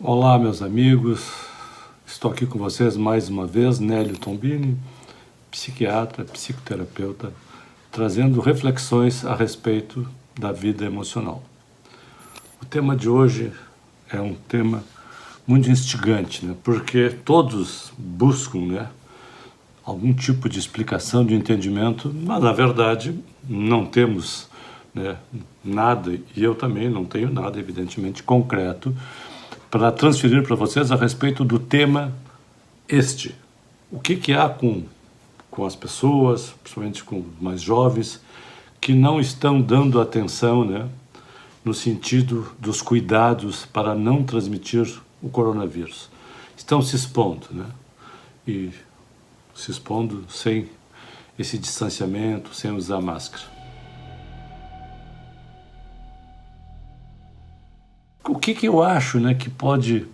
Olá, meus amigos. Estou aqui com vocês mais uma vez, Nélio Tombini, psiquiatra, psicoterapeuta, trazendo reflexões a respeito da vida emocional. O tema de hoje é um tema muito instigante, né? Porque todos buscam, né, algum tipo de explicação, de entendimento, mas na verdade não temos, né, nada, e eu também não tenho nada, evidentemente, concreto para transferir para vocês a respeito do tema este. O que há com as pessoas, principalmente com os mais jovens, que não estão dando atenção, né, no sentido dos cuidados para não transmitir o coronavírus. Estão se expondo, né, e se expondo sem esse distanciamento, sem usar máscara. O que eu acho, né, que pode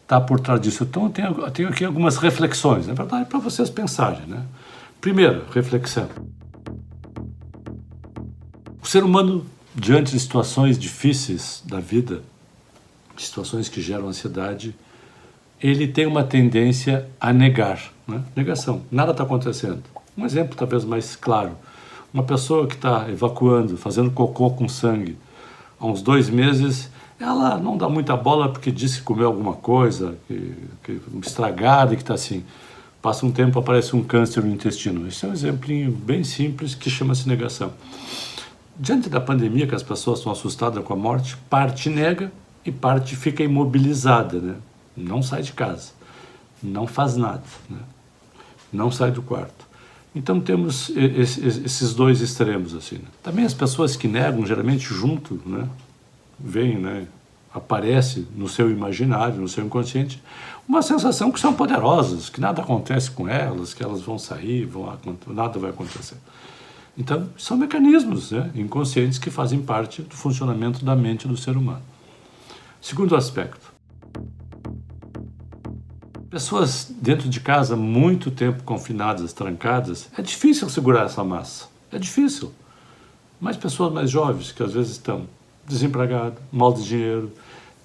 estar por trás disso? Então, eu tenho aqui algumas reflexões, na verdade, para vocês pensarem, né? Primeira reflexão. O ser humano, diante de situações difíceis da vida, situações que geram ansiedade, ele tem uma tendência a negar, né? Negação, nada está acontecendo. Um exemplo talvez mais claro, uma pessoa que está evacuando, fazendo cocô com sangue, há uns 2 meses, ela não dá muita bola porque disse que comeu alguma coisa, que estragada e que está assim. Passa um tempo, aparece um câncer no intestino. Esse é um exemplinho bem simples que chama-se negação. Diante da pandemia, que as pessoas estão assustadas com a morte, parte nega e parte fica imobilizada, né? Não sai de casa, não faz nada, né? Não sai do quarto. Então temos esses dois extremos, assim, né? Também as pessoas que negam, geralmente junto, né, vem, né, aparece no seu imaginário, no seu inconsciente, uma sensação que são poderosas, que nada acontece com elas, que elas vão sair, nada vai acontecer. Então, são mecanismos, né, inconscientes que fazem parte do funcionamento da mente do ser humano. Segundo aspecto. Pessoas dentro de casa muito tempo confinadas, trancadas, é difícil segurar essa massa, é difícil. Mas pessoas mais jovens, que às vezes estão desempregados, mal de dinheiro,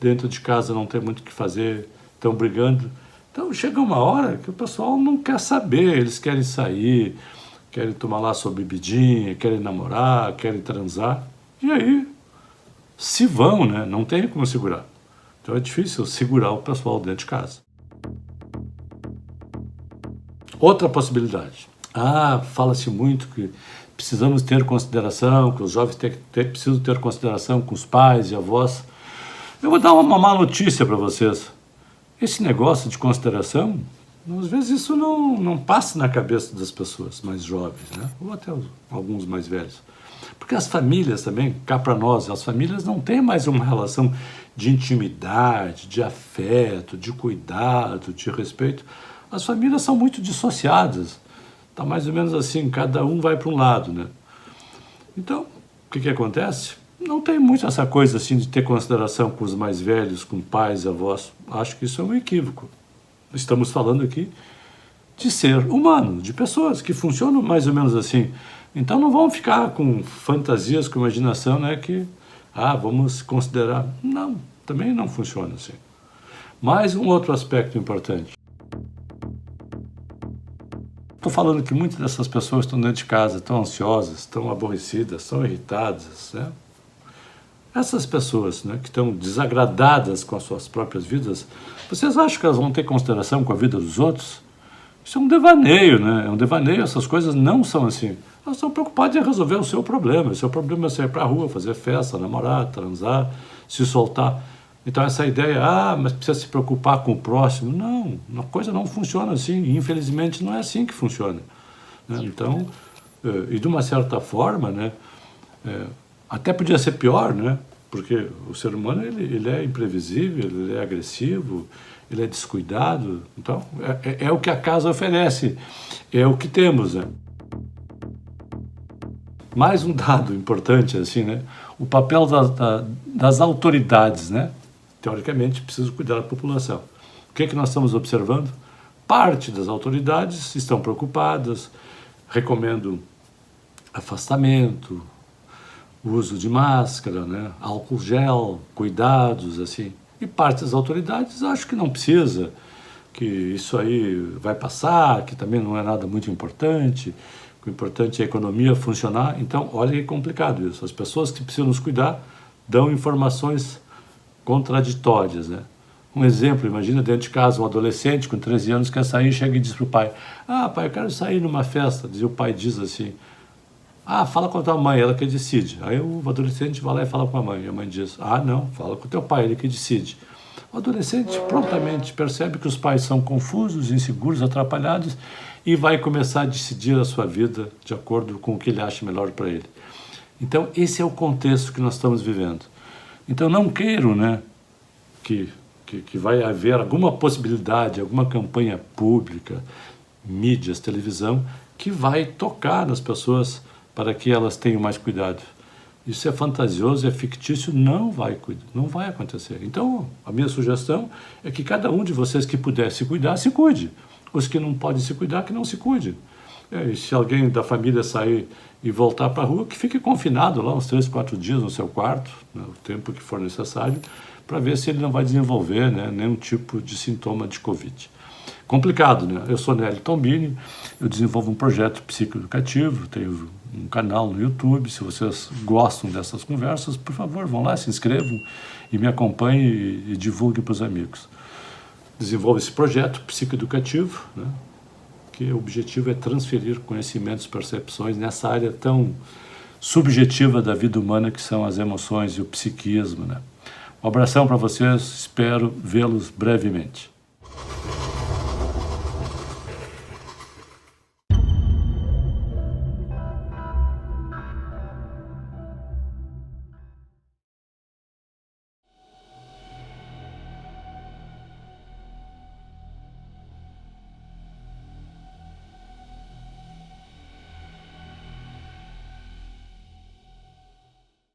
dentro de casa não tem muito o que fazer, estão brigando. Então chega uma hora que o pessoal não quer saber, eles querem sair, querem tomar lá sua bebidinha, querem namorar, querem transar, e aí se vão, né? Não tem como segurar. Então é difícil segurar o pessoal dentro de casa. Outra possibilidade. Fala-se muito que precisamos ter consideração, que os jovens precisam ter consideração com os pais e avós. Eu vou dar uma má notícia para vocês. Esse negócio de consideração, às vezes isso não passa na cabeça das pessoas mais jovens, né? Ou até alguns mais velhos. Porque as famílias também, cá para nós, as famílias não têm mais uma relação de intimidade, de afeto, de cuidado, de respeito. As famílias são muito dissociadas. Está mais ou menos assim, cada um vai para um lado, né? Então, o que acontece? Não tem muito essa coisa assim de ter consideração com os mais velhos, com pais, avós. Acho que isso é um equívoco. Estamos falando aqui de ser humano, de pessoas que funcionam mais ou menos assim. Então não vamos ficar com fantasias, com imaginação, né, que vamos considerar. Não, também não funciona assim. Mais um outro aspecto importante. Estou falando que muitas dessas pessoas estão dentro de casa, estão ansiosas, estão aborrecidas, estão irritadas, né? Essas pessoas, né, que estão desagradadas com as suas próprias vidas, vocês acham que elas vão ter consideração com a vida dos outros? Isso é um devaneio, né? É um devaneio, essas coisas não são assim. Elas estão preocupadas em resolver o seu problema. O seu problema é sair para a rua, fazer festa, namorar, transar, se soltar. Então essa ideia, mas precisa se preocupar com o próximo. Não, a coisa não funciona assim. Infelizmente não é assim que funciona, né? Então, e de uma certa forma, né, até podia ser pior, né? Porque o ser humano ele é imprevisível, ele é agressivo, ele é descuidado. Então é o que a casa oferece, é o que temos, né? Mais um dado importante, assim, né? O papel das autoridades, né? Teoricamente, precisa cuidar da população. O que nós estamos observando? Parte das autoridades estão preocupadas, recomendam afastamento, o uso de máscara, né? Álcool gel, cuidados, assim. E parte das autoridades acho que não precisa, que isso aí vai passar, que também não é nada muito importante, que o importante é a economia funcionar. Então, olha que complicado isso. As pessoas que precisam nos cuidar dão informações contraditórias, né? Um exemplo, imagina dentro de casa um adolescente com 13 anos quer sair, chega e diz para o pai: ah, pai, eu quero sair numa festa. E o pai diz assim: ah, fala com a tua mãe, ela que decide. Aí o adolescente vai lá e fala com a mãe. E a mãe diz: ah, não, fala com o teu pai, ele que decide. O adolescente prontamente percebe que os pais são confusos, inseguros, atrapalhados e vai começar a decidir a sua vida de acordo com o que ele acha melhor para ele. Então, esse é o contexto que nós estamos vivendo. Então, não quero, né, que vai haver alguma possibilidade, alguma campanha pública, mídias, televisão, que vai tocar nas pessoas para que elas tenham mais cuidado. Isso é fantasioso, é fictício, não vai acontecer. Então, a minha sugestão é que cada um de vocês que puder se cuidar, se cuide. Os que não podem se cuidar, que não se cuide. E se alguém da família sair e voltar para a rua, que fique confinado lá uns 3, 4 dias no seu quarto, né, o tempo que for necessário, para ver se ele não vai desenvolver, né, nenhum tipo de sintoma de Covid. Complicado, né? Eu sou Nélio Tombini, eu desenvolvo um projeto psicoeducativo, tenho um canal no YouTube. Se vocês gostam dessas conversas, por favor, vão lá, se inscrevam e me acompanhem e divulguem para os amigos. Desenvolvo esse projeto psicoeducativo, né, que o objetivo é transferir conhecimentos, percepções nessa área tão subjetiva da vida humana que são as emoções e o psiquismo, né? Um abração para vocês, espero vê-los brevemente.